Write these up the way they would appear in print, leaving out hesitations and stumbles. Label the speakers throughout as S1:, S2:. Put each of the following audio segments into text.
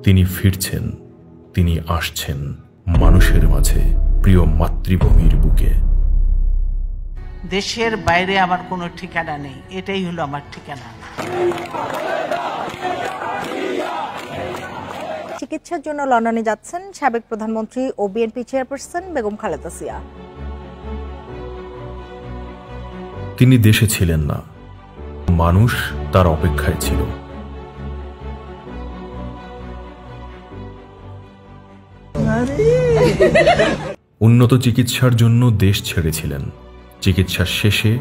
S1: তিনি ফিরছেন, তিনি আসছেন মানুষের মাঝে, প্রিয় মাতৃভূমির বুকে।
S2: দেশের বাইরে আমার কোনো ঠিকানা নেই, এটাই হলো আমার ঠিকানা।
S3: চিকিৎসার জন্য লন্ডনে যাচ্ছেন সাবেক প্রধানমন্ত্রী ও বিএনপি চেয়ারপারসন বেগম খালেদা জিয়া।
S1: তিনি দেশে ছিলেন না, মানুষ তার অপেক্ষায় ছিল। উন্নত চিকিৎসার জন্য দেশ ছেড়েছিলেন। চিকিৎসার শেষে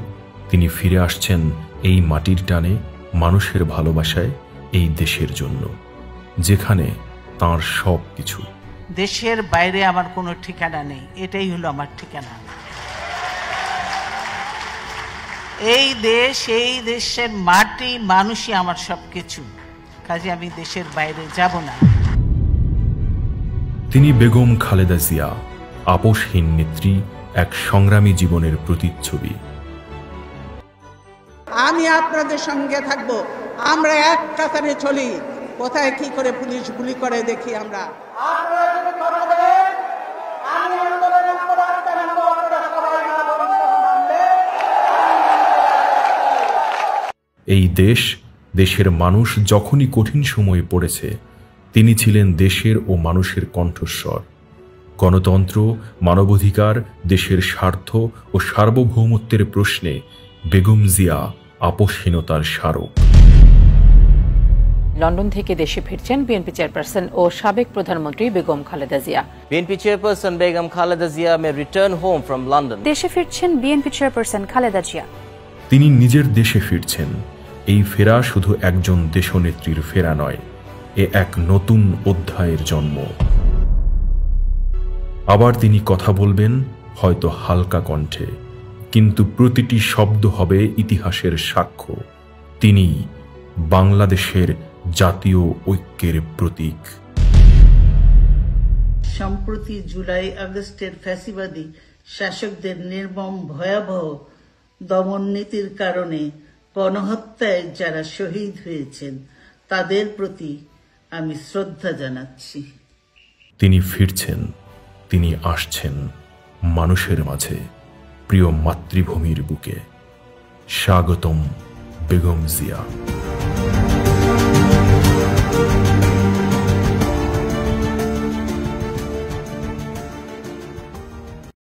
S1: তিনি ফিরে আসছেন এই মাটির টানে, মানুষের ভালোবাসায়, এই দেশের জন্য, যেখানে তাঁর সব কিছু।
S2: দেশের বাইরে আমার কোনো ঠিকানা নেই, এটাই হলো আমার ঠিকানা। এই দেশ, এই দেশের মাটি, মানুষই আমার সবকিছু, কাজে আমি দেশের বাইরে যাব না।
S1: তিনি বেগম খালেদা জিয়া, আপোষহীন নেত্রী, এক সংগ্রামী জীবনের প্রতিচ্ছবি।
S4: আমি আপনাদের সঙ্গে থাকবো, আমরা এক কাতারে চলি, কোথায় কি করে পুলিশ গুলি করে দেখি আমরা।
S1: এই দেশ, দেশের মানুষ যখনই কঠিন সময়ে পড়েছে, তিনি ছিলেন দেশের ও মানুষের কণ্ঠস্বর। গণতন্ত্র, মানবাধিকার, দেশের স্বার্থ ও সার্বভৌমত্বের প্রশ্নে বেগম জিয়া আপোষহীনতার স্মারক।
S5: লন্ডন থেকে দেশে ফিরছেন বিএনপি চেয়ারপারসন ও সাবেক প্রধানমন্ত্রী Begum Khaleda Zia.
S6: BNP chairperson Begum Khaleda Zia May return home from London.
S7: দেশে ফিরছেন বিএনপি চেয়ারপারসন খালেদা জিয়া।
S1: তিনি নিজের দেশে ফিরছেন। এই ফেরা শুধু একজন দেশনেত্রীর ফেরা নয়, এ এক নতুন অধ্যায়ের জন্ম। আবার তিনি কথা বলবেন, হয়তো হালকা কণ্ঠে, কিন্তু প্রতিটি শব্দ হবে ইতিহাসের সাক্ষ্য। তিনি বাংলাদেশের জাতীয় ঐক্যের প্রতীক।
S2: সম্প্রতি জুলাই আগস্টের ফ্যাসিবাদী শাসকদের নির্মম ভয়াবহ দমন নীতির কারণে গণহত্যায় যারা শহীদ হয়েছেন, তাদের প্রতি আমি শ্রদ্ধা জানাচ্ছি।
S1: তিনি ফিরছেন, তিনি আসছেন মানুষের মাঝে, প্রিয় মাতৃভূমির বুকে। স্বাগতম বেগম জিয়া।